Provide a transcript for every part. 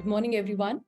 Good morning, everyone.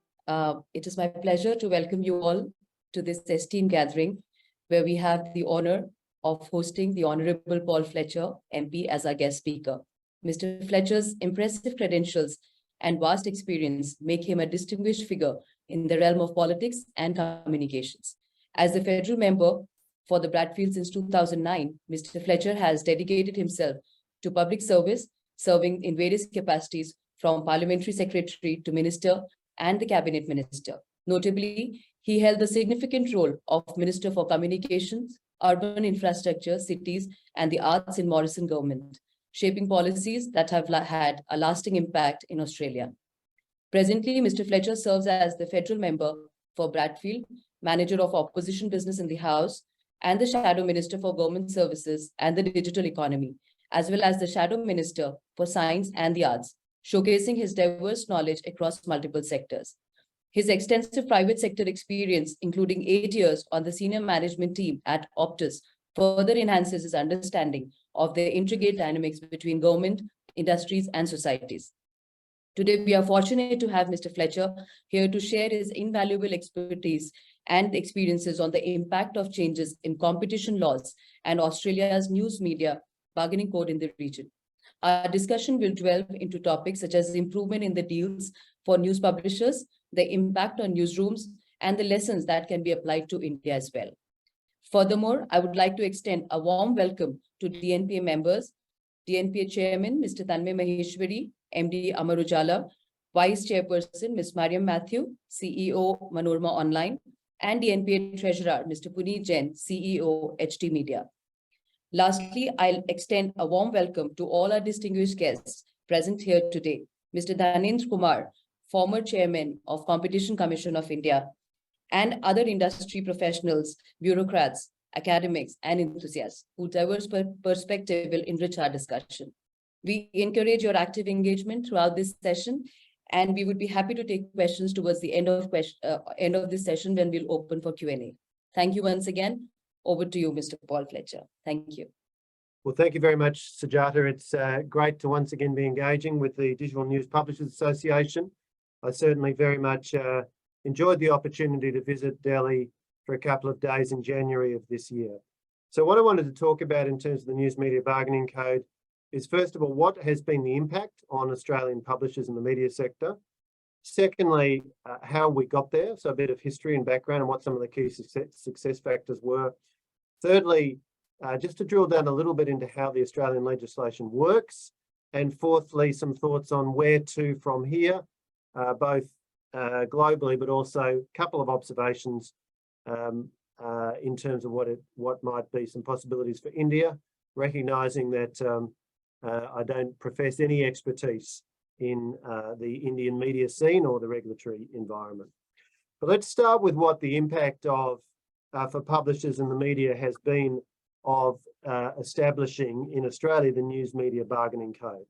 It is my pleasure to welcome you all to this esteemed gathering, where we have the honor of hosting the Honorable Paul Fletcher MP as our guest speaker. Mr. Fletcher's impressive credentials and vast experience make him a distinguished figure in the realm of politics and communications. As the federal member for the Bradfield since 2009, Mr. Fletcher has dedicated himself to public service, serving in various capacities from Parliamentary Secretary to Minister and the Cabinet Minister. Notably, he held the significant role of Minister for Communications, Urban Infrastructure, Cities, and the Arts in Morrison government, shaping policies that have had a lasting impact in Australia. Presently, Mr. Fletcher serves as the federal member for Bradfield, manager of opposition business in the House, and the Shadow Minister for Government Services and the Digital Economy, as well as the Shadow Minister for Science and the Arts, showcasing his diverse knowledge across multiple sectors. His extensive private sector experience, including 8 years on the senior management team at Optus, further enhances his understanding of the intricate dynamics between government, industries, and societies. Today, we are fortunate to have Mr. Fletcher here to share his invaluable expertise and experiences on the impact of changes in competition laws and Australia's news media bargaining code in the region. Our discussion will delve into topics such as improvement in the deals for news publishers, the impact on newsrooms, and the lessons that can be applied to India as well. Furthermore, I would like to extend a warm welcome to DNPA members, DNPA Chairman, Mr. Tanmay Maheshwari, MD Amar Ujala, Vice Chairperson, Ms. Mariam Matthew, CEO Manorama Online, and DNPA Treasurer, Mr. Puneet Jain, CEO HT Media. Lastly, I'll extend a warm welcome to all our distinguished guests present here today. Mr. Dhanendra Kumar, former Chairman of Competition Commission of India, and other industry professionals, bureaucrats, academics, and enthusiasts whose diverse perspective will enrich our discussion. We encourage your active engagement throughout this session, and we would be happy to take questions towards the end of this session when we'll open for Q&A. Thank you once again. Over to you, Mr. Paul Fletcher. Thank you. Well, thank you very much, Sujata. It's great to once again be engaging with the Digital News Publishers Association. I certainly very much enjoyed the opportunity to visit Delhi for a couple of days in January of this year. So what I wanted to talk about in terms of the News Media Bargaining Code is, first of all, what has been the impact on Australian publishers in the media sector? Secondly, how we got there, so a bit of history and background and what some of the key success factors were. Thirdly, just to drill down a little bit into how the Australian legislation works. And fourthly, some thoughts on where to from here, both globally, but also a couple of observations in terms of what might be some possibilities for India, recognising that I don't profess any expertise in the Indian media scene or the regulatory environment. But let's start with what the impact of for publishers and the media has been of establishing in Australia the News Media Bargaining Code.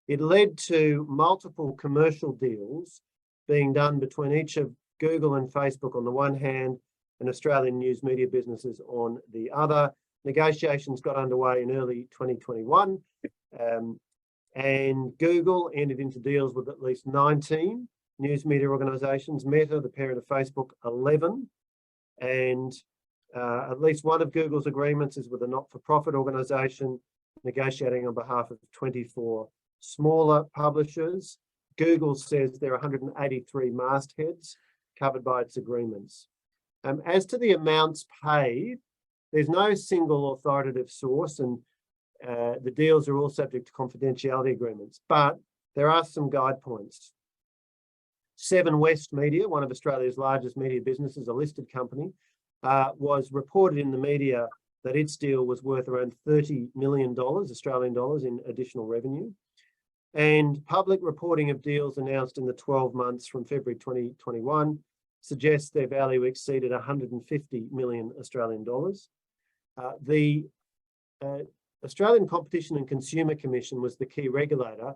It led to multiple commercial deals being done between each of Google and Facebook on the one hand and Australian news media businesses on the other. Negotiations got underway in early 2021 and Google entered into deals with at least 19 news media organisations, Meta, the parent of Facebook, 11, and at least one of Google's agreements is with a not-for-profit organisation negotiating on behalf of 24 smaller publishers. Google says there are 183 mastheads covered by its agreements. As to the amounts paid, there's no single authoritative source, and the deals are all subject to confidentiality agreements, but there are some guide points. Seven West Media, one of Australia's largest media businesses, a listed company, was reported in the media that its deal was worth around $30 million, Australian dollars, in additional revenue. And public reporting of deals announced in the 12 months from February 2021 suggests their value exceeded 150 million Australian dollars. The Australian Competition and Consumer Commission was the key regulator.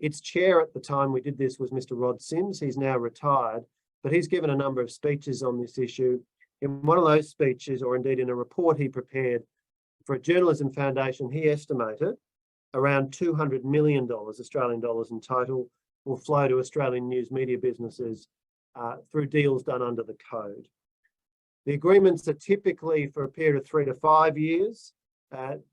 Its chair at the time we did this was Mr. Rod Sims. He's now retired, but he's given a number of speeches on this issue. In one of those speeches, or indeed in a report he prepared for a journalism foundation, he estimated around $200 million Australian dollars in total will flow to Australian news media businesses through deals done under the code. The agreements are typically for a period of 3 to 5 years,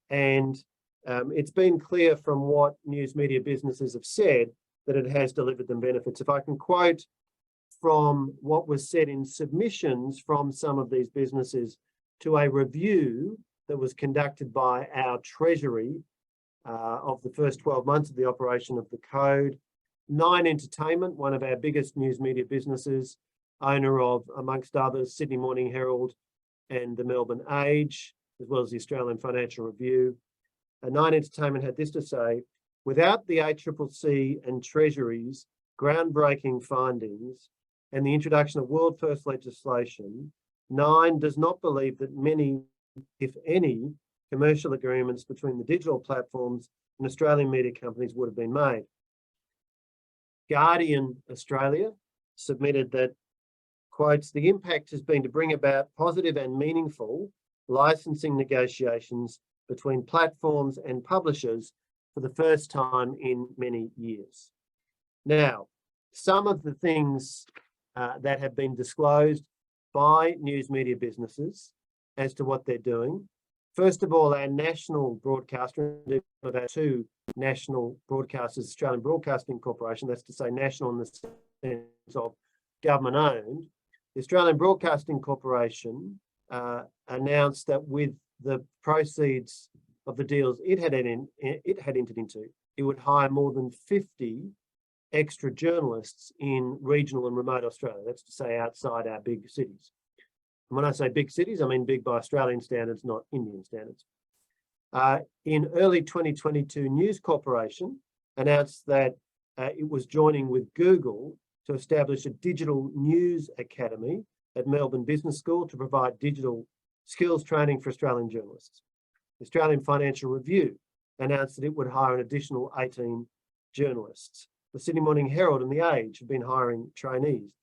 and it's been clear from what news media businesses have said that it has delivered them benefits. If I can quote from what was said in submissions from some of these businesses to a review that was conducted by our Treasury of the first 12 months of the operation of the code. Nine Entertainment, one of our biggest news media businesses, owner of, amongst others, Sydney Morning Herald and the Melbourne Age, as well as the Australian Financial Review. Nine Entertainment had this to say: without the ACCC and Treasury's groundbreaking findings and the introduction of world first legislation, Nine does not believe that many, if any, commercial agreements between the digital platforms and Australian media companies would have been made. Guardian Australia submitted that, quotes, the impact has been to bring about positive and meaningful licensing negotiations between platforms and publishers for the first time in many years. Now, some of the things that have been disclosed by news media businesses as to what they're doing. First of all, our national broadcaster, one of our two national broadcasters, Australian Broadcasting Corporation, that's to say national in the sense of government owned, the Australian Broadcasting Corporation announced that with the proceeds of the deals it had entered into, it would hire more than 50 extra journalists in regional and remote Australia. That's to say outside our big cities. And when I say big cities, I mean big by Australian standards, not Indian standards. In early 2022, News Corporation announced that it was joining with Google to establish a digital news academy at Melbourne Business School to provide digital skills training for Australian journalists. The Australian Financial Review announced that it would hire an additional 18 journalists. The Sydney Morning Herald and The Age have been hiring trainees.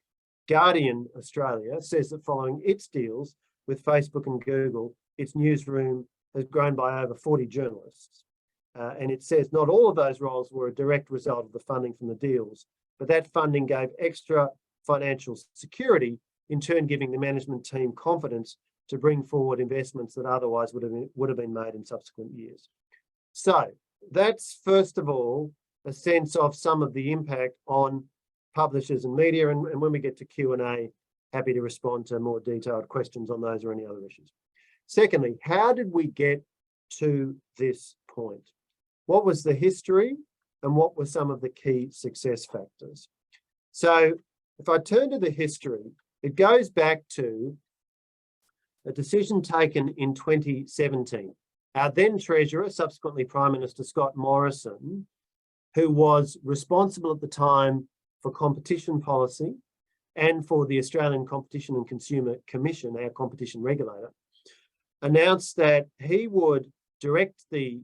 Guardian Australia says that following its deals with Facebook and Google, its newsroom has grown by over 40 journalists. And it says not all of those roles were a direct result of the funding from the deals, but that funding gave extra financial security, in turn giving the management team confidence to bring forward investments that otherwise would have been made in subsequent years. So that's, first of all, a sense of some of the impact on publishers and media. And when we get to Q&A, happy to respond to more detailed questions on those or any other issues. Secondly, how did we get to this point? What was the history and what were some of the key success factors? So if I turn to the history, it goes back to a decision taken in 2017. Our then Treasurer, subsequently Prime Minister Scott Morrison, who was responsible at the time for competition policy and for the Australian Competition and Consumer Commission, our competition regulator, announced that he would direct the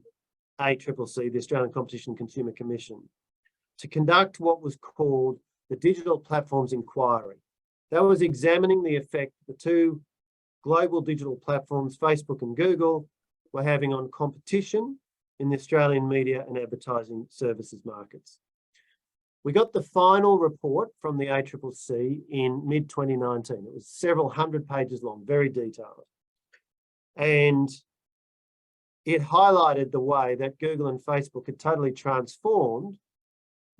ACCC, the Australian Competition and Consumer Commission, to conduct what was called the Digital Platforms Inquiry. That was examining the effect the two global digital platforms, Facebook and Google, were having on competition in the Australian media and advertising services markets. We got the final report from the ACCC in mid-2019. It was several hundred pages long, very detailed. And it highlighted the way that Google and Facebook had totally transformed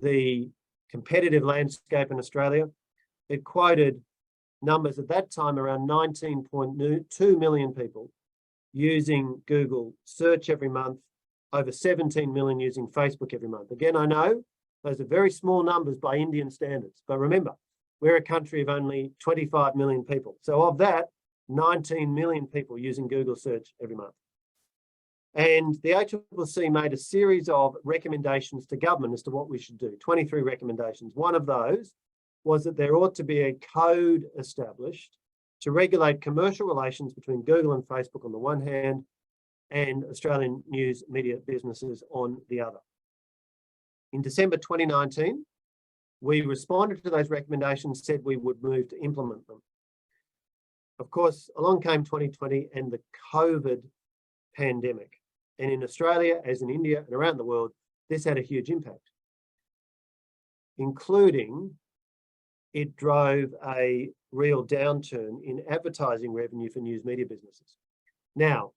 the competitive landscape in Australia. It quoted numbers at that time around 19.2 million people using Google search every month, over 17 million using Facebook every month. Again, I know those are very small numbers by Indian standards, but remember, we're a country of only 25 million people. So of that, 19 million people using Google search every month. And the ACCC made a series of recommendations to government as to what we should do, 23 recommendations. One of those was that there ought to be a code established to regulate commercial relations between Google and Facebook on the one hand, and Australian news media businesses on the other. In December 2019, we responded to those recommendations, said we would move to implement them. Of course, along came 2020 and the COVID pandemic. And in Australia, as in India and around the world, this had a huge impact. including it drove a real downturn in advertising revenue for news media businesses. Now,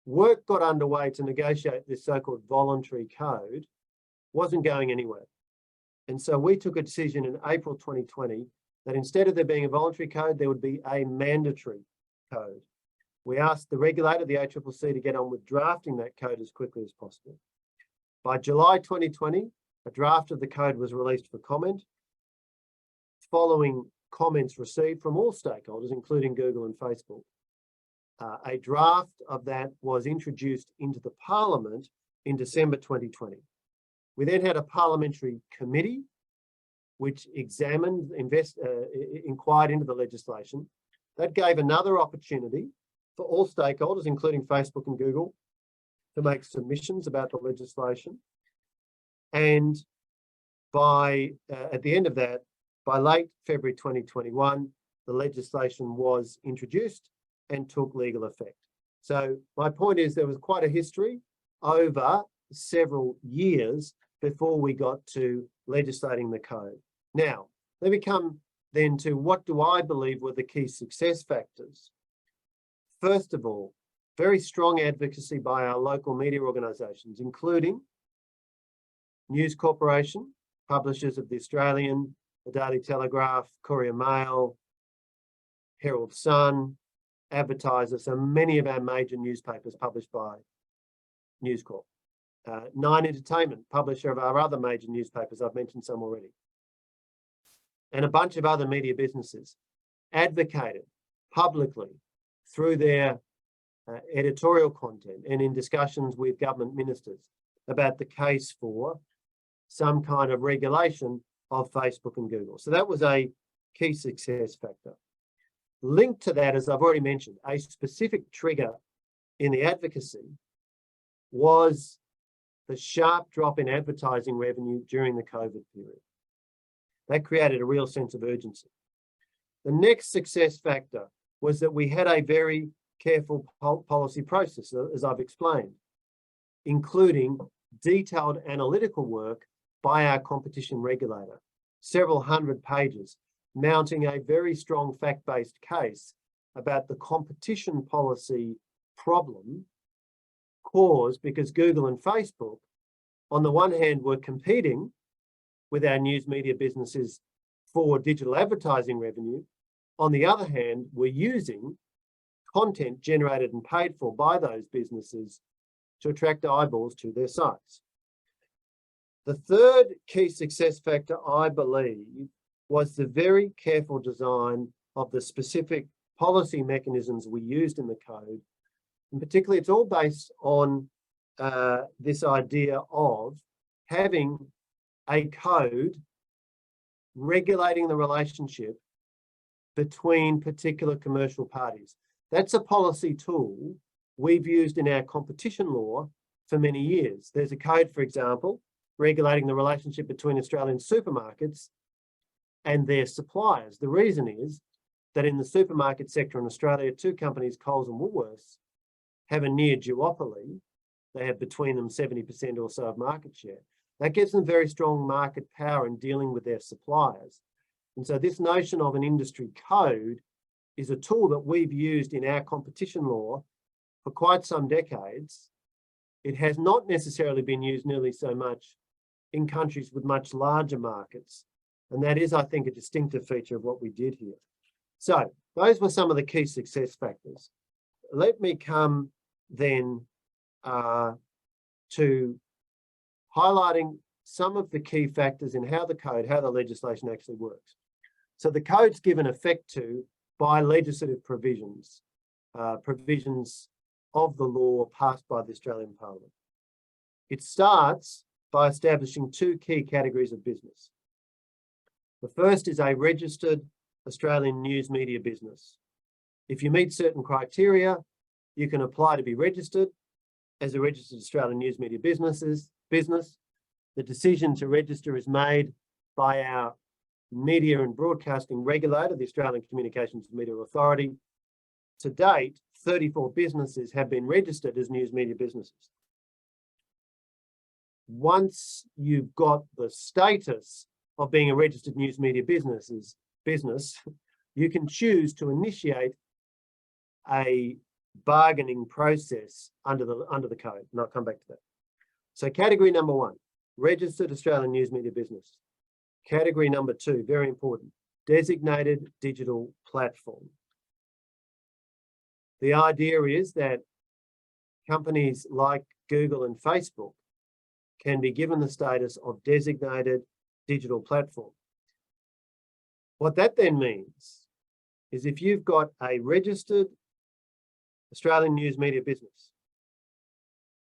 work got underway to negotiate this so-called voluntary code, wasn't going anywhere. And so we took a decision in April 2020 that instead of there being a voluntary code, there would be a mandatory code. We asked the regulator, the ACCC, to get on with drafting that code as quickly as possible. By July 2020, a draft of the code was released for comment. Following comments received from all stakeholders, including Google and Facebook, a draft of that was introduced into the Parliament in December 2020. We then had a parliamentary committee which examined, inquired into the legislation. That gave another opportunity for all stakeholders, including Facebook and Google, to make submissions about the legislation. And at the end of that, by late February 2021, the legislation was introduced and took legal effect. So my point is there was quite a history over several years before we got to legislating the code. Now, let me come then to what do I believe were the key success factors. First of all, very strong advocacy by our local media organisations, including News Corporation, publishers of The Australian, The Daily Telegraph, Courier Mail, Herald Sun, advertisers, so many of our major newspapers published by News Corp. Nine Entertainment, publisher of our other major newspapers, I've mentioned some already. And a bunch of other media businesses advocated publicly through their editorial content and in discussions with government ministers about the case for some kind of regulation of Facebook and Google. So that was a key success factor. Linked to that, as I've already mentioned, a specific trigger in the advocacy was the sharp drop in advertising revenue during the COVID period. That created a real sense of urgency. The next success factor was that we had a very careful policy process, as I've explained, including detailed analytical work by our competition regulator, several hundred pages, mounting a very strong fact-based case about the competition policy problem caused because Google and Facebook, on the one hand, were competing with our news media businesses for digital advertising revenue. On the other hand, were using content generated and paid for by those businesses to attract eyeballs to their sites. The third key success factor, I believe, was the very careful design of the specific policy mechanisms we used in the code. And particularly, it's all based on this idea of having a code regulating the relationship between particular commercial parties. That's a policy tool we've used in our competition law for many years. There's a code, for example, regulating the relationship between Australian supermarkets and their suppliers. The reason is that in the supermarket sector in Australia, two companies, Coles and Woolworths, have a near duopoly. They have between them 70% or so of market share. That gives them very strong market power in dealing with their suppliers. And so this notion of an industry code is a tool that we've used in our competition law for quite some decades. It has not necessarily been used nearly so much in countries with much larger markets. And that is, I think, a distinctive feature of what we did here. So those were some of the key success factors. Let me come then to highlighting some of the key factors in how the legislation actually works. So the code's given effect to by legislative provisions, provisions of the law passed by the Australian Parliament. It starts by establishing two key categories of business. The first is a registered Australian news media business. If you meet certain criteria, you can apply to be registered as a registered Australian news media business. The decision to register is made by our media and broadcasting regulator, the Australian Communications and Media Authority. To date, 34 businesses have been registered as news media businesses. Once you've got the status of being a registered news media business, you can choose to initiate a bargaining process under the code, and I'll come back to that. So category number 1, registered Australian news media business. Category number 2, very important, designated digital platform. The idea is that companies like Google and Facebook can be given the status of designated digital platform. What that then means is if you've got a registered Australian news media business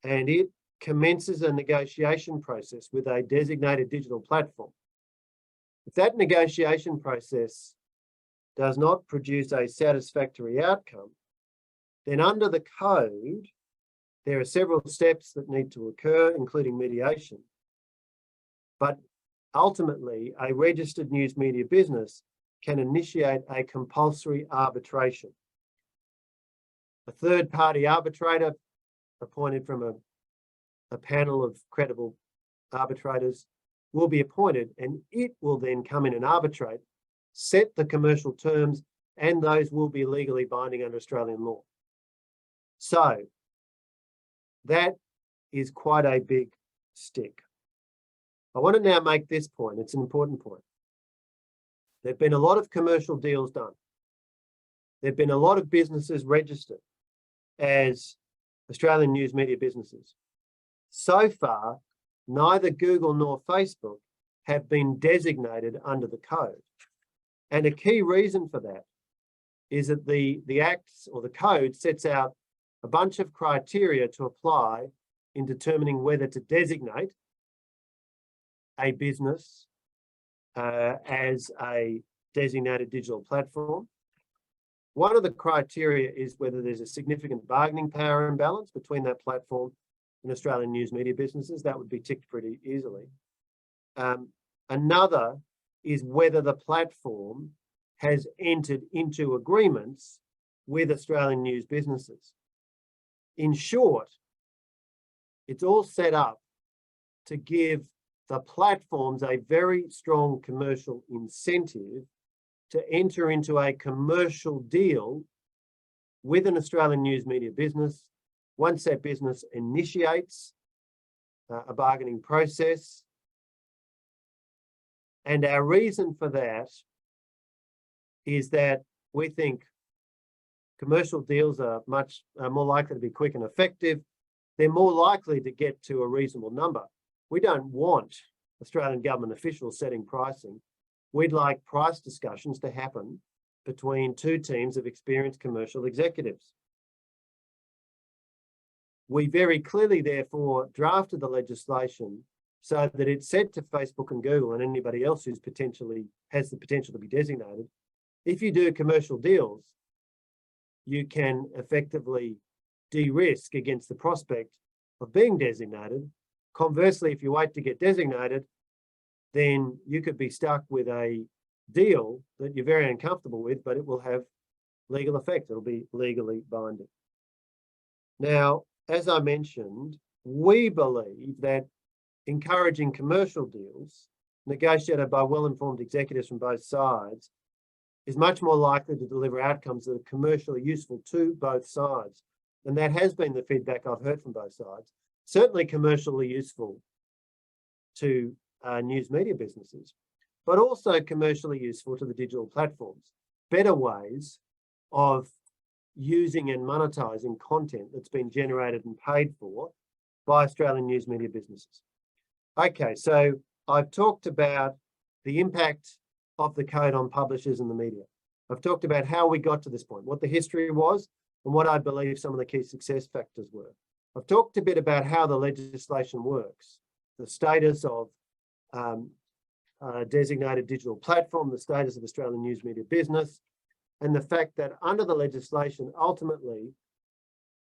and it commences a negotiation process with a designated digital platform, if that negotiation process does not produce a satisfactory outcome, then under the code, there are several steps that need to occur, including mediation. But ultimately, a registered news media business can initiate a compulsory arbitration. A third-party arbitrator appointed from a panel of credible arbitrators will be appointed, and it will then come in and arbitrate, set the commercial terms, and those will be legally binding under Australian law. So that is quite a big stick. I want to now make this point. It's an important point. There have been a lot of commercial deals done. There have been a lot of businesses registered as Australian news media businesses. So far, neither Google nor Facebook have been designated under the code. And a key reason for that is that the Acts or the code sets out a bunch of criteria to apply in determining whether to designate a business as a designated digital platform. One of the criteria is whether there's a significant bargaining power imbalance between that platform and Australian news media businesses. That would be ticked pretty easily. Another is whether the platform has entered into agreements with Australian news businesses. In short, it's all set up to give the platforms a very strong commercial incentive to enter into a commercial deal with an Australian news media business. Once that business initiates a bargaining process, and our reason for that is that we think commercial deals are much more likely to be quick and effective. They're more likely to get to a reasonable number. We don't want Australian government officials setting pricing. We'd like price discussions to happen between two teams of experienced commercial executives. We very clearly, therefore, drafted the legislation so that it said to Facebook and Google and anybody else who's has the potential to be designated, if you do commercial deals, you can effectively de-risk against the prospect of being designated. Conversely, if you wait to get designated, then you could be stuck with a deal that you're very uncomfortable with, but it will have legal effect. It'll be legally binding. Now, as I mentioned, we believe that encouraging commercial deals negotiated by well-informed executives from both sides is much more likely to deliver outcomes that are commercially useful to both sides. And that has been the feedback I've heard from both sides. Certainly commercially useful to news media businesses, but also commercially useful to the digital platforms. Better ways of using and monetizing content that's been generated and paid for by Australian news media businesses. Okay, so I've talked about the impact of the code on publishers and the media. I've talked about how we got to this point, what the history was, and what I believe some of the key success factors were. I've talked a bit about how the legislation works, the status of designated digital platform, the status of Australian news media business, and the fact that under the legislation, ultimately,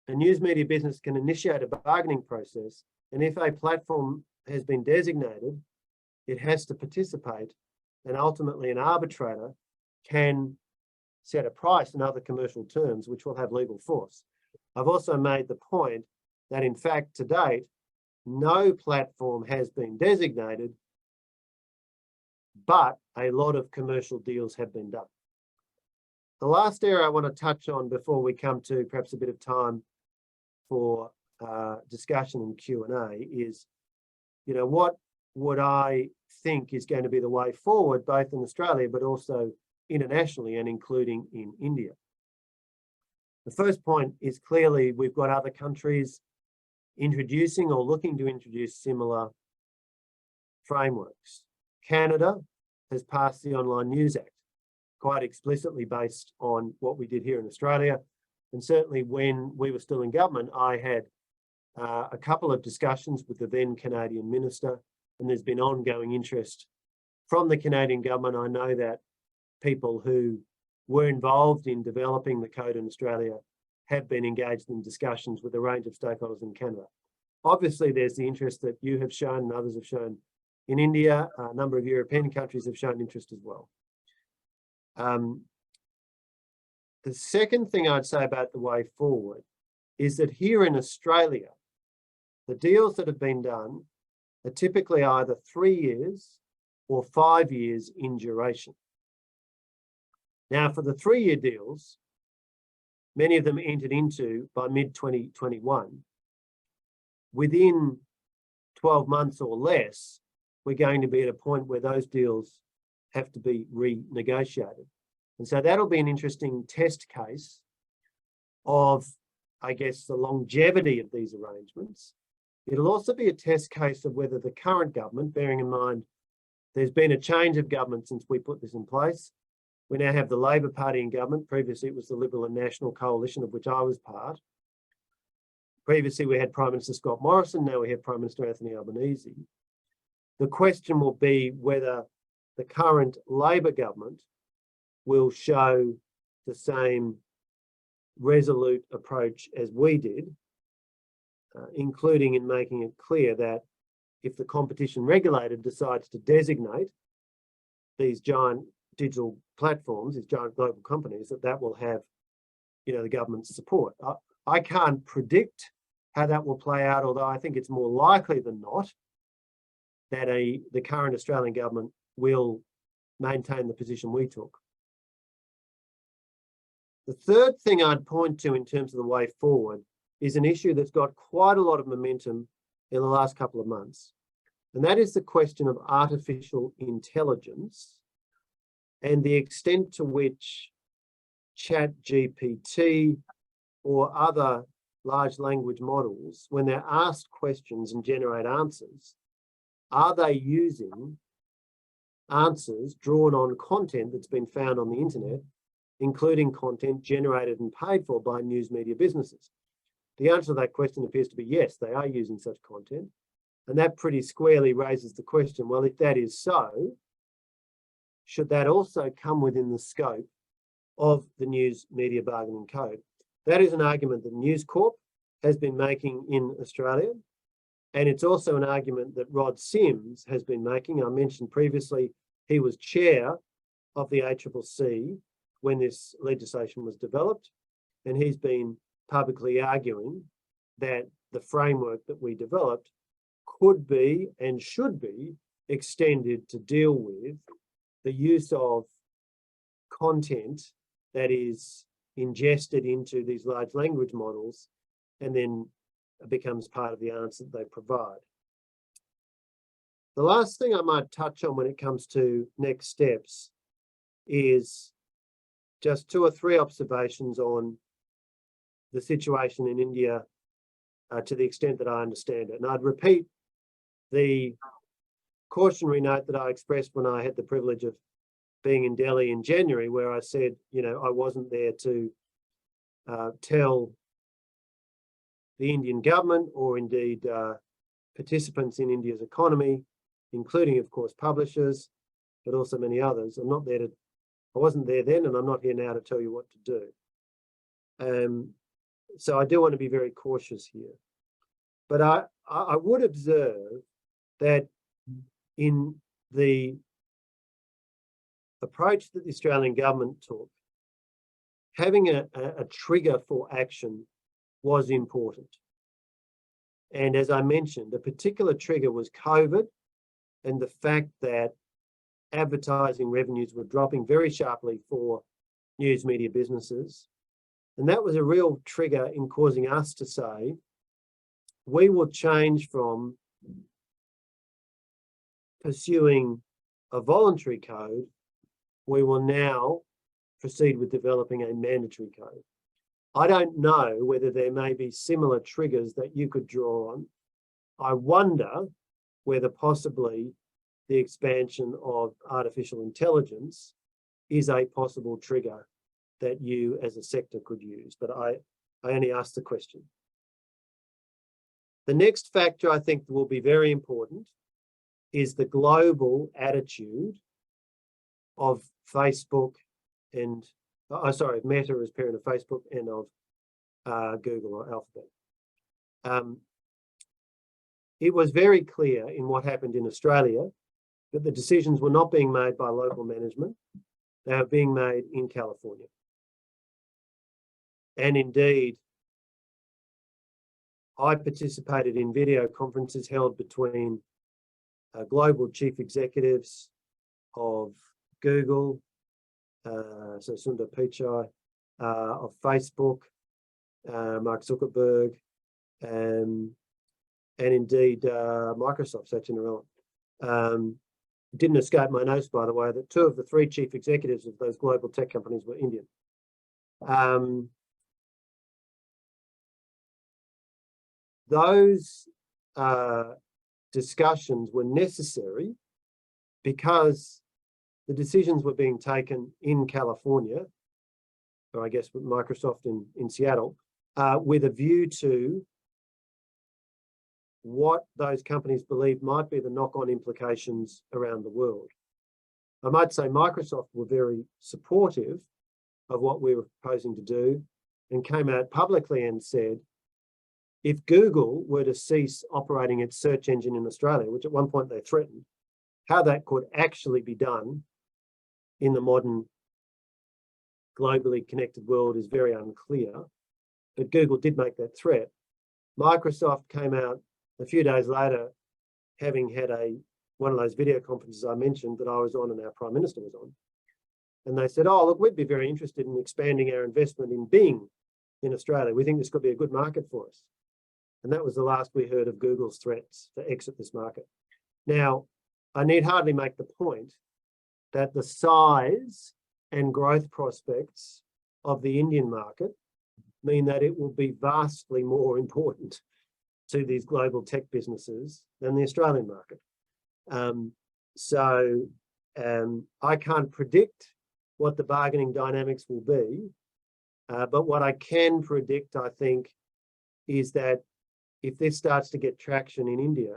a news media business can initiate a bargaining process, and if a platform has been designated, it has to participate, and ultimately an arbitrator can set a price and other commercial terms which will have legal force. I've also made the point that, in fact, to date, no platform has been designated but a lot of commercial deals have been done. The last area I want to touch on before we come to perhaps a bit of time for discussion and Q&A is, what would I think is going to be the way forward, both in Australia, but also internationally and including in India. The first point is clearly we've got other countries introducing or looking to introduce similar frameworks. Canada has passed the Online News Act, quite explicitly based on what we did here in Australia. And certainly when we were still in government, I had a couple of discussions with the then Canadian minister, and there's been ongoing interest from the Canadian government. I know that people who were involved in developing the code in Australia have been engaged in discussions with a range of stakeholders in Canada. Obviously, there's the interest that you have shown and others have shown in India. A number of European countries have shown interest as well. The second thing I'd say about the way forward is that here in Australia, the deals that have been done are typically either 3 years or 5 years in duration. Now, for the 3-year deals, many of them entered into by mid-2021. Within 12 months or less, we're going to be at a point where those deals have to be renegotiated. And so that'll be an interesting test case of, I guess, the longevity of these arrangements. It'll also be a test case of whether the current government, bearing in mind there's been a change of government since we put this in place. We now have the Labor Party in government. Previously, it was the Liberal and National Coalition, of which I was part. Previously, we had Prime Minister Scott Morrison. Now we have Prime Minister Anthony Albanese. The question will be whether the current Labor government will show the same resolute approach as we did, including in making it clear that if the competition regulator decides to designate these giant digital platforms, these giant global companies, that will have, the government's support. I can't predict how that will play out, although I think it's more likely than not that the current Australian government will maintain the position we took. The third thing I'd point to in terms of the way forward is an issue that's got quite a lot of momentum in the last couple of months, and that is the question of artificial intelligence and the extent to which ChatGPT or other large language models, when they're asked questions and generate answers, are they using answers drawn on content that's been found on the internet, including content generated and paid for by news media businesses? The answer to that question appears to be yes, they are using such content. And that pretty squarely raises the question, well, if that is so, should that also come within the scope of the News Media Bargaining Code? That is an argument that News Corp has been making in Australia. And it's also an argument that Rod Sims has been making. I mentioned previously, he was chair of the ACCC when this legislation was developed. And he's been publicly arguing that the framework that we developed could be and should be extended to deal with the use of content that is ingested into these large language models and then becomes part of the answer that they provide. The last thing I might touch on when it comes to next steps is just 2 or 3 observations on the situation in India to the extent that I understand it. And I'd repeat the cautionary note that I expressed when I had the privilege of being in Delhi in January, where I said, I wasn't there to tell the Indian government or indeed participants in India's economy, including, of course, publishers, but also many others. I wasn't there then, and I'm not here now to tell you what to do. So I do want to be very cautious here. But I would observe that in the approach that the Australian government took, having a trigger for action was important. And as I mentioned, a particular trigger was COVID and the fact that advertising revenues were dropping very sharply for news media businesses. And that was a real trigger in causing us to say, we will change from pursuing a voluntary code, we will now proceed with developing a mandatory code. I don't know whether there may be similar triggers that you could draw on. I wonder whether possibly the expansion of artificial intelligence is a possible trigger that you as a sector could use, but I only asked the question. The next factor I think will be very important is the global attitude of Facebook and, Meta as parent of Facebook and of Google or Alphabet. It was very clear in what happened in Australia that the decisions were not being made by local management, they were being made in California. And indeed, I participated in video conferences held between global chief executives of Google, so Sundar Pichai, of Facebook, Mark Zuckerberg, and indeed Microsoft, Satya Nadella. It didn't escape my notice, by the way, that 2 of the 3 chief executives of those global tech companies were Indian. Those discussions were necessary because the decisions were being taken in California, or I guess with Microsoft in Seattle, with a view to what those companies believed might be the knock-on implications around the world. I might say Microsoft were very supportive of what we were proposing to do and came out publicly and said, if Google were to cease operating its search engine in Australia, which at one point they threatened, how that could actually be done in the modern globally connected world is very unclear. But Google did make that threat. Microsoft came out a few days later, having had one of those video conferences I mentioned that I was on and our Prime Minister was on. And they said, oh, look, we'd be very interested in expanding our investment in Bing in Australia. We think this could be a good market for us. And that was the last we heard of Google's threats to exit this market. Now, I need hardly make the point that the size and growth prospects of the Indian market mean that it will be vastly more important to these global tech businesses than the Australian market. I can't predict what the bargaining dynamics will be, but what I can predict, I think, is that if this starts to get traction in India,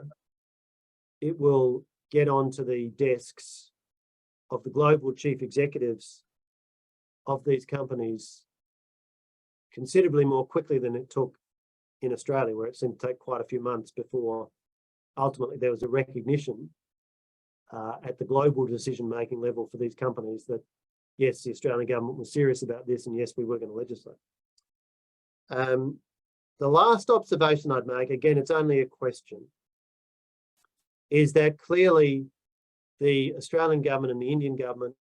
it will get onto the desks of the global chief executives of these companies considerably more quickly than it took in Australia, where it seemed to take quite a few months before ultimately there was a recognition at the global decision-making level for these companies that, yes, the Australian government was serious about this and yes, we were going to legislate. The last observation I'd make, again, it's only a question, is that clearly the Australian government and the Indian government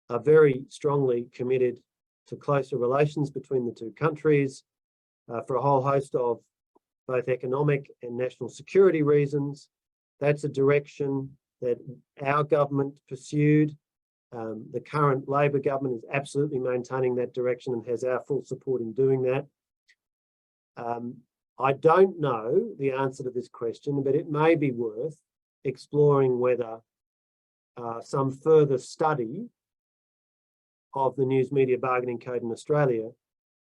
are very strongly committed to closer relations between the two countries for a whole host of both economic and national security reasons. That's a direction that our government pursued. The current Labor government is absolutely maintaining that direction and has our full support in doing that. I don't know the answer to this question, but it may be worth exploring whether some further study of the News Media Bargaining Code in Australia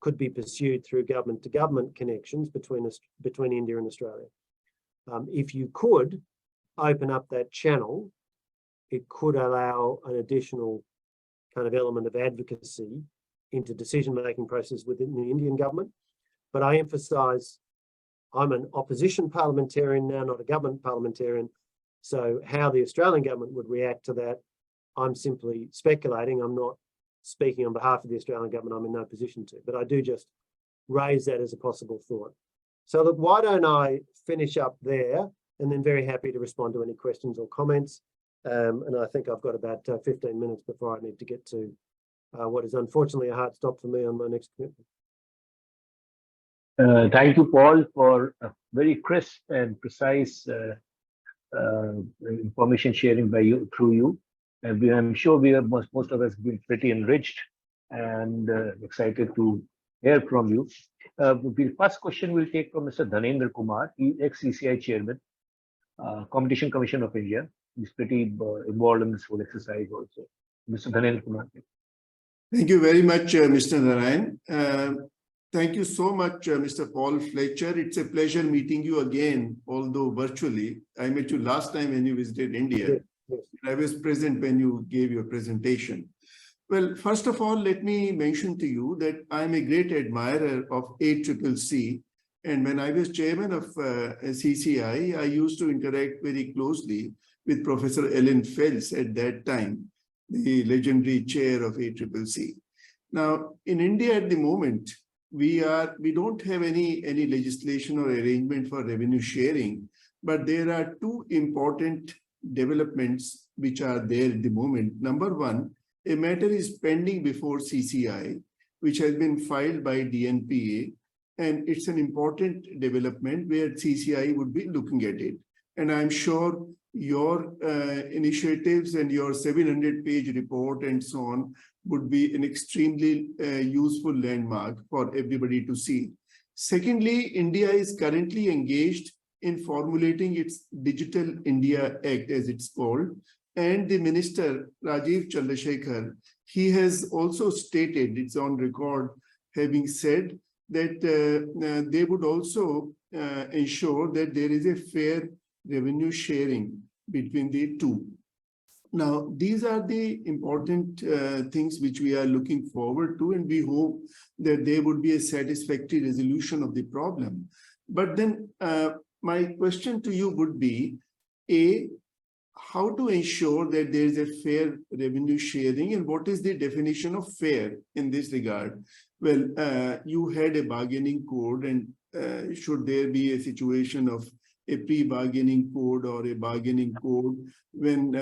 could be pursued through government-to-government connections between India and Australia. If you could open up that channel, it could allow an additional kind of element of advocacy into decision-making process within the Indian government. But I emphasise, I'm an opposition parliamentarian now, not a government parliamentarian. So how the Australian government would react to that, I'm simply speculating. I'm not speaking on behalf of the Australian government. I'm in no position to, but I do just raise that as a possible thought. So look, why don't I finish up there and then very happy to respond to any questions or comments. And I think I've got about 15 minutes before I need to get to what is unfortunately a hard stop for me on my next commitment. Thank you, Paul, for a very crisp and precise information sharing by you through you. And I'm sure we have most of us been pretty enriched and excited to hear from you. The first question we'll take from Mr. Dhanendra Kumar, ex-CCI chairman, Competition Commission of India. He's pretty involved in this whole exercise also. Mr. Dhanendra Kumar. Thank you very much, Mr. Narayan. Thank you so much, Mr. Paul Fletcher. It's a pleasure meeting you again, although virtually. I met you last time when you visited India. Yes. I was present when you gave your presentation. Well, first of all, let me mention to you that I'm a great admirer of ACCC. And when I was chairman of CCI, I used to interact very closely with Professor Ellen Phelps at that time, the legendary chair of ACCC. Now, in India at the moment, we don't have any legislation or arrangement for revenue sharing, but there are two important developments which are there at the moment. Number one, a matter is pending before CCI, which has been filed by DNPA, and it's an important development where CCI would be looking at it. And I'm sure your initiatives and your 700-page report and so on would be an extremely useful landmark for everybody to see. Secondly, India is currently engaged in formulating its Digital India Act, as it's called, and the Minister, Rajiv Chandrasekhar, he has also stated, it's on record, having said that they would also ensure that there is a fair revenue sharing between the two. Now, these are the important things which we are looking forward to, and we hope that there would be a satisfactory resolution of the problem. But then my question to you would be, A, how to ensure that there is a fair revenue sharing, and what is the definition of fair in this regard? Well, you had a bargaining code, and should there be a situation of a pre-bargaining code or a bargaining code when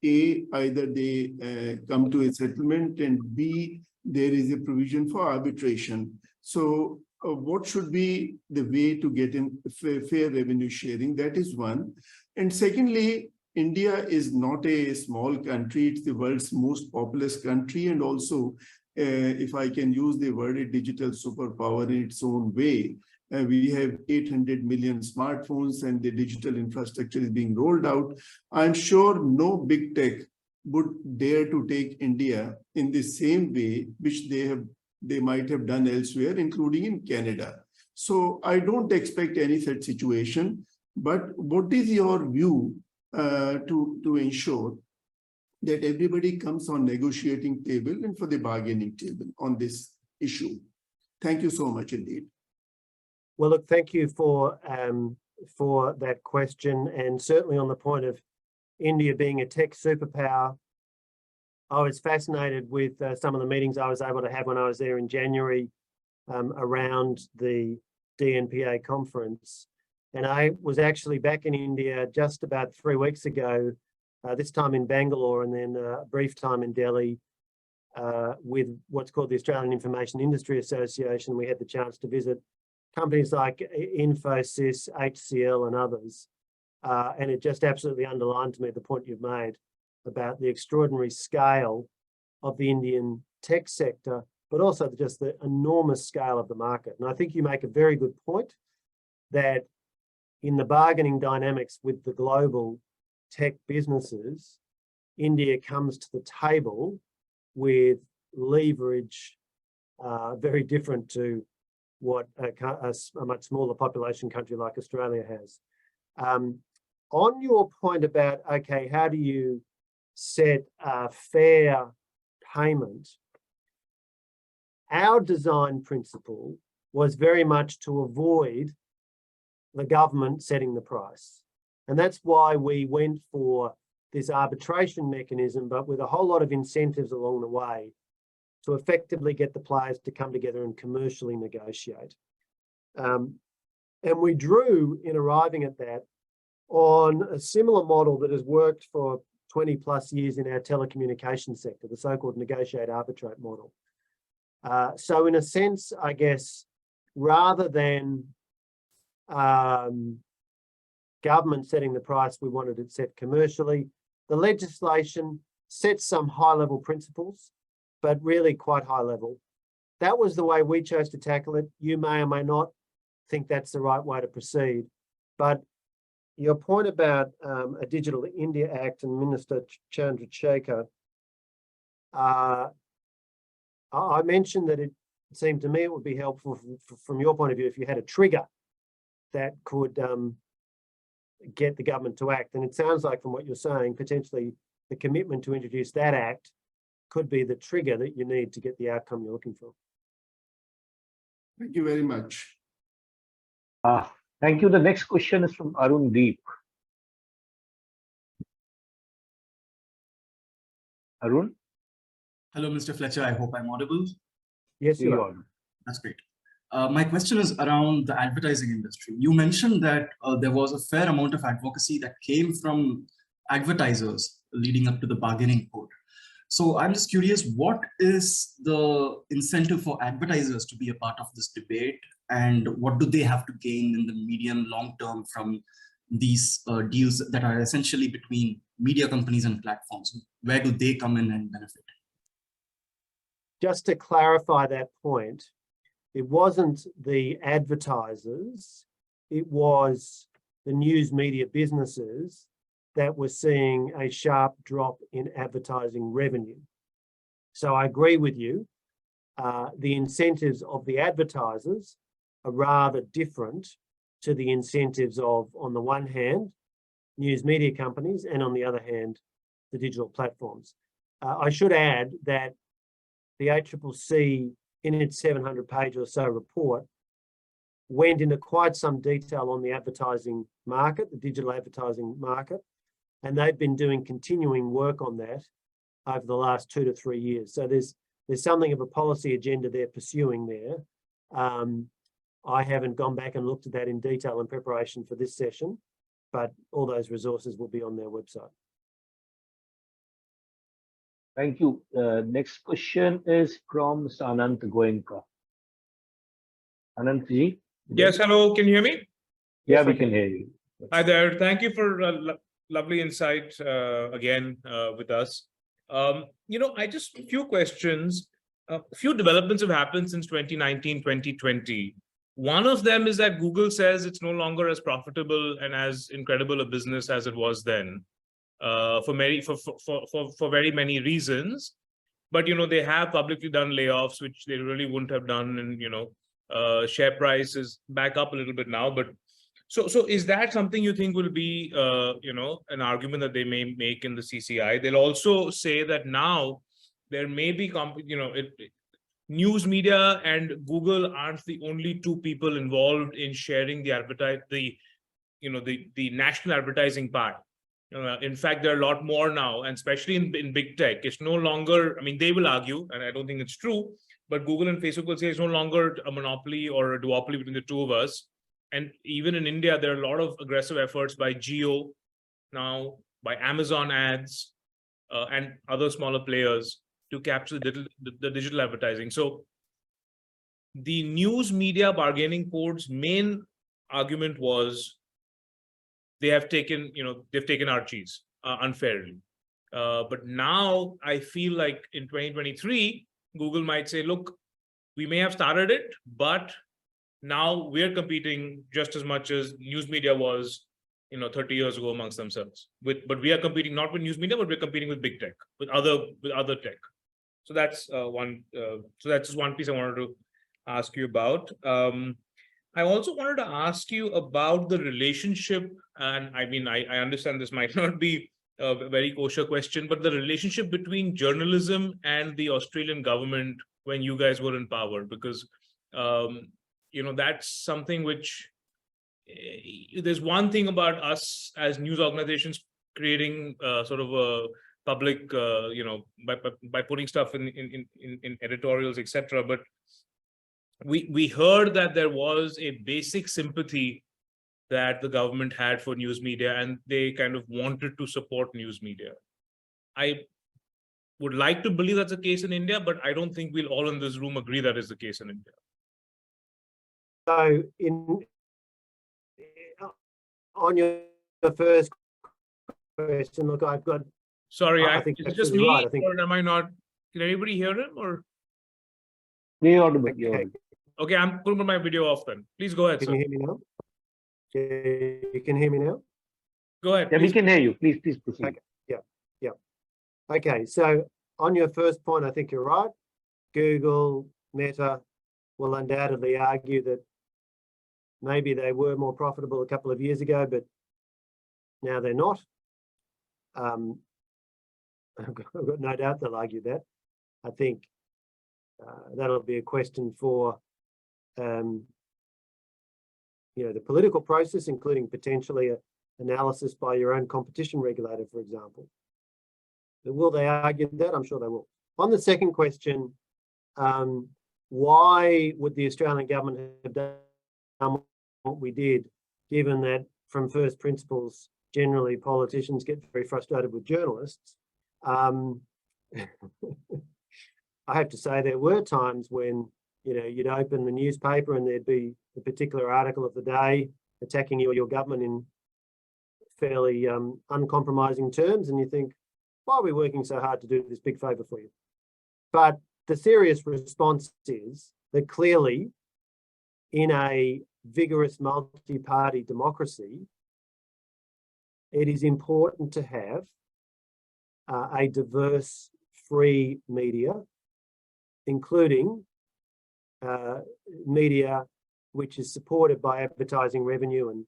A, either they come to a settlement, and B, there is a provision for arbitration. So what should be the way to get in fair revenue sharing? That is one. And secondly, India is not a small country. It's the world's most populous country, and also, if I can use the word, a digital superpower in its own way. We have 800 million smartphones, and the digital infrastructure is being rolled out. I'm sure no big tech would dare to take India in the same way which they might have done elsewhere, including in Canada. So I don't expect any such situation. But what is your view to ensure that everybody comes on negotiating table and for the bargaining table on this issue? Thank you so much indeed. Well, look, thank you for that question, and certainly on the point of India being a tech superpower. I was fascinated with some of the meetings I was able to have when I was there in January around the DNPA conference. And I was actually back in India just about 3 weeks ago, this time in Bangalore, and then a brief time in Delhi with what's called the Australian Information Industry Association. We had the chance to visit companies like Infosys, HCL, and others. And it just absolutely underlined to me the point you've made about the extraordinary scale of the Indian tech sector, but also just the enormous scale of the market. And I think you make a very good point that in the bargaining dynamics with the global tech businesses, India comes to the table with leverage very different to what a much smaller population country like Australia has. On your point about, okay, how do you set a fair payment? Our design principle was very much to avoid the government setting the price. And that's why we went for this arbitration mechanism, but with a whole lot of incentives along the way to effectively get the players to come together and commercially negotiate. And we drew, in arriving at that, on a similar model that has worked for 20 plus years in our telecommunications sector, the so-called negotiate arbitrate model. So in a sense, I guess, rather than government setting the price, we wanted it set commercially. The legislation sets some high-level principles, but really quite high level. That was the way we chose to tackle it. You may or may not think that's the right way to proceed, but your point about a Digital India Act and Minister Chandrasekhar, I mentioned that it seemed to me it would be helpful from your point of view if you had a trigger that could get the government to act. And it sounds like from what you're saying, potentially the commitment to introduce that act could be the trigger that you need to get the outcome you're looking for. Thank you very much. Thank you. The next question is from Arun Deep. Arun? Hello, Mr. Fletcher. I hope I'm audible. Yes, you are. That's great. My question is around the advertising industry. You mentioned that there was a fair amount of advocacy that came from advertisers leading up to the bargaining code. So I'm just curious, what is the incentive for advertisers to be a part of this debate, and what do they have to gain in the medium long term from these deals that are essentially between media companies and platforms? Where do they come in and benefit? Just to clarify that point, it wasn't the advertisers, it was the news media businesses that were seeing a sharp drop in advertising revenue. So I agree with you. The incentives of the advertisers are rather different to the incentives of, on the one hand, news media companies, and on the other hand, the digital platforms. I should add that the ACCC, in its 700-page or so report, went into quite some detail on the advertising market, the digital advertising market, and they've been doing continuing work on that over the last 2 to 3 years. So there's something of a policy agenda they're pursuing there. I haven't gone back and looked at that in detail in preparation for this session, but all those resources will be on their website. Thank you. Next question is from Mr. Anant Goenka. Anant ji? Yes, hello, can you hear me? Yeah, Yes, we I can hear you. Hi there, thank you for lovely insight again with us. I just, a few questions. A few developments have happened since 2019, 2020. One of them is that Google says it's no longer as profitable and as incredible a business as it was then. For very many reasons, but they have publicly done layoffs, which they really wouldn't have done, and share price is back up a little bit now. But so is that something you think will be an argument that they may make in the CCI? They'll also say that now there may be news media and Google aren't the only two people involved in sharing the national advertising pie. In fact, there are a lot more now, and especially in big tech, it's no longer, they will argue, and I don't think it's true, but Google and Facebook will say it's no longer a monopoly or a duopoly between the two of us. And even in India, there are a lot of aggressive efforts by Jio now, by Amazon ads, and other smaller players to capture the digital advertising. So the news media bargaining code's main argument was, they've taken our cheese unfairly. But now I feel like in 2023, Google might say, look, we may have started it, but now we're competing just as much as news media was 30 years ago amongst themselves. But we are competing not with news media, but we're competing with big tech, with other tech. So that's one. So that's just one piece I wanted to ask you about. I also wanted to ask you about the relationship, and I understand this might not be a very kosher question, but the relationship between journalism and the Australian government when you guys were in power, because that's something which there's one thing about us as news organizations creating sort of a public, by putting stuff in editorials, etc. But we heard that there was a basic sympathy that the government had for news media, and they kind of wanted to support news media. I would like to believe that's the case in India, but I don't think we'll all in this room agree that is the case in India. So on your first question, look, I've got. Sorry, I think is it just absolutely me, right. I think or am I not? Can anybody hear him? Or You're audible. okay. okay, I'm putting my video off then. Please go ahead, Can sir. you hear me now? Yeah, you can hear me now? Go ahead. Yeah, we Please. can hear you. Please proceed. Okay. Yeah. Okay, so on your first point, I think you're right. Google, Meta will undoubtedly argue that maybe they were more profitable a couple of years ago, but now they're not. I've got no doubt they'll argue that. I think that'll be a question for the political process, including potentially an analysis by your own competition regulator, for example. But will they argue that? I'm sure they will. On the second question, why would the Australian government have done what we did, given that from first principles, generally politicians get very frustrated with journalists? I have to say there were times when you'd open the newspaper and there'd be a particular article of the day attacking you or your government in fairly uncompromising terms, and you think, why are we working so hard to do this big favour for you? But the serious response is that clearly in a vigorous multi-party democracy, it is important to have a diverse, free media, including media which is supported by advertising revenue and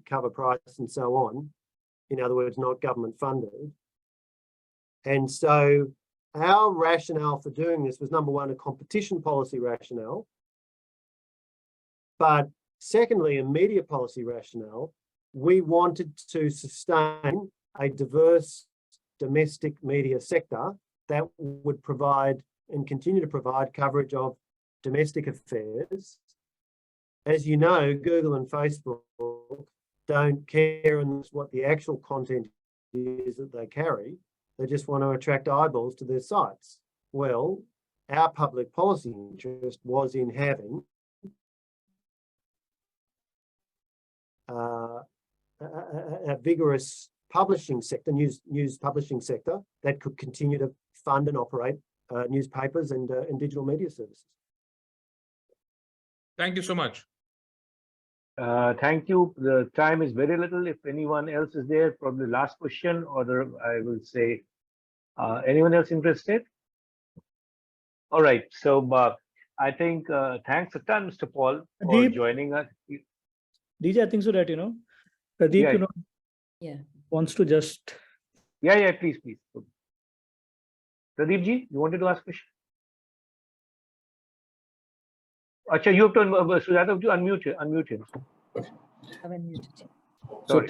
cover price and so on. In other words, not government funded. And so our rationale for doing this was, number one, a competition policy rationale, but secondly, a media policy rationale. We wanted to sustain a diverse domestic media sector that would provide and continue to provide coverage of domestic affairs. As you know, Google and Facebook don't care in what the actual content is that they carry. They just want to attract eyeballs to their sites. Well, our public policy interest was in having a vigorous publishing sector, news publishing sector that could continue to fund and operate newspapers and digital media services. Thank you so much. Thank you. The time is very little. If anyone else is there, probably last question, or I will say, anyone else interested? All right. So I think thanks a ton, Mr. Paul, for joining us. DJ, I think so that, Pradeep, Yeah. wants to just. Yeah, please. Pradeep ji, you wanted to ask a question? Acha, you have to Sujata, unmute him. I'm unmuted. So,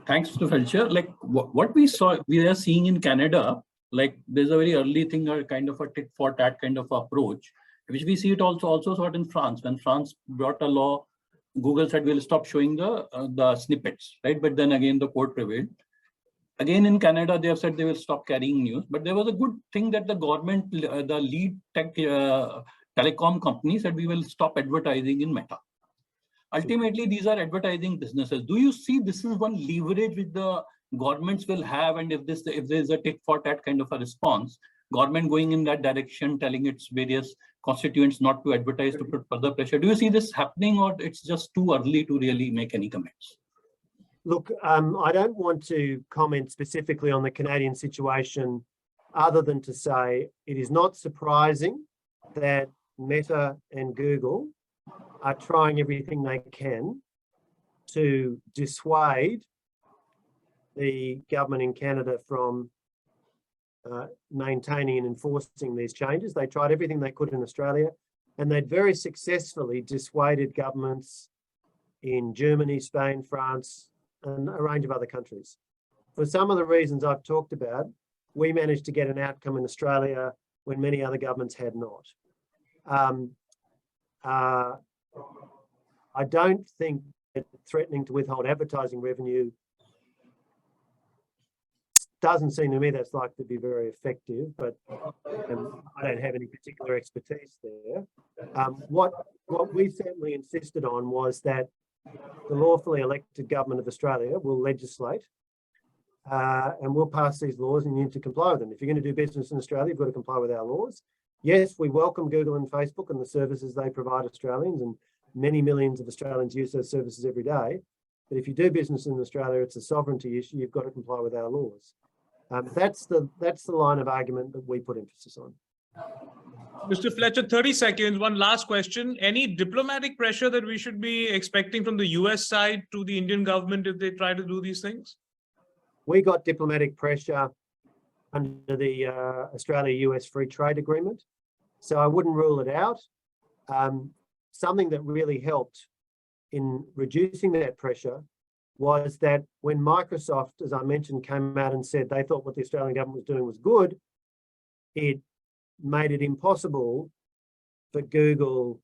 thanks, Mr. Fletcher. Like what we are seeing in Canada, like there's a very early thing, or kind of a tit for tat kind of approach, which we see it also sort in France. When France brought a law, Google said we'll stop showing the snippets, right? But then again, the court prevailed. Again, in Canada, they have said they will stop carrying news. But there was a good thing that the government, the lead tech telecom company said we will stop advertising in Meta. Ultimately, these are advertising businesses. Do you see this is one leverage which the governments will have, and if there is a tit for tat kind of a response, government going in that direction, telling its various constituents not to advertise to put further pressure? Do you see this happening, or it's just too early to really make any comments? Look, I don't want to comment specifically on the Canadian situation, other than to say it is not surprising that Meta and Google are trying everything they can to dissuade the government in Canada from maintaining and enforcing these changes. They tried everything they could in Australia, and they'd very successfully dissuaded governments in Germany, Spain, France, and a range of other countries. For some of the reasons I've talked about, we managed to get an outcome in Australia when many other governments had not. I don't think that threatening to withhold advertising revenue doesn't seem to me that's likely to be very effective, but I don't have any particular expertise there. What we certainly insisted on was that the lawfully elected government of Australia will legislate and we'll pass these laws and you need to comply with them. If you're going to do business in Australia, you've got to comply with our laws. Yes, we welcome Google and Facebook and the services they provide Australians, and many millions of Australians use those services every day. But if you do business in Australia, it's a sovereignty issue. You've got to comply with our laws. That's the line of argument that we put emphasis on. Mr. Fletcher, 30 seconds. One last question. Any diplomatic pressure that we should be expecting from the US side to the Indian government if they try to do these things? We got diplomatic pressure under the Australia-US Free Trade Agreement, so I wouldn't rule it out. Something that really helped in reducing that pressure was that when Microsoft, as I mentioned, came out and said they thought what the Australian government was doing was good, it made it impossible for Google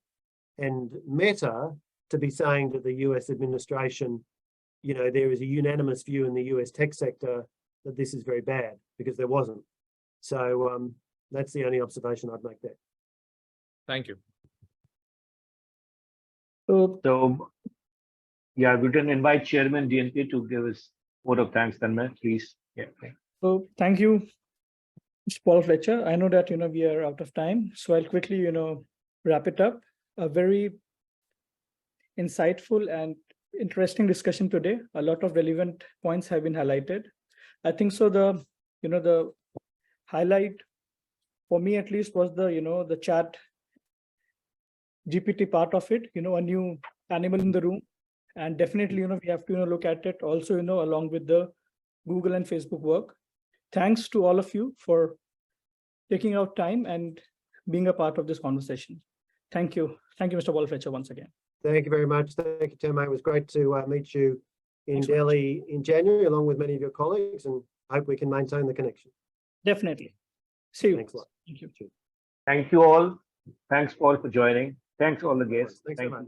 and Meta to be saying to the US administration, you know, there is a unanimous view in the US tech sector that this is very bad, because there wasn't. So that's the only observation I'd make there. Thank you. So, yeah, we can invite Chairman DNPA to give us vote of thanks, Tanmay, please. Yeah. So thank you, Mr. Paul Fletcher. I know that, we are out of time, so I'll quickly, wrap it up. A very insightful and interesting discussion today. A lot of relevant points have been highlighted. I think so. The highlight for me, at least, was the chat GPT part of it. A new animal in the room, and definitely, we have to look at it also, along with the Google and Facebook work. Thanks to all of you for taking out time and being a part of this conversation. Thank you. Thank you, Mr. Paul Fletcher, once again. Thank you very much. Thank you, Tanmay. It was great to meet you in Delhi in January, along with many of your colleagues, and I hope we can maintain the connection. Definitely. See you. Thanks a lot. Thank you. Thank you all. Thanks, Paul, for joining. Thanks all the guests. Thanks so much.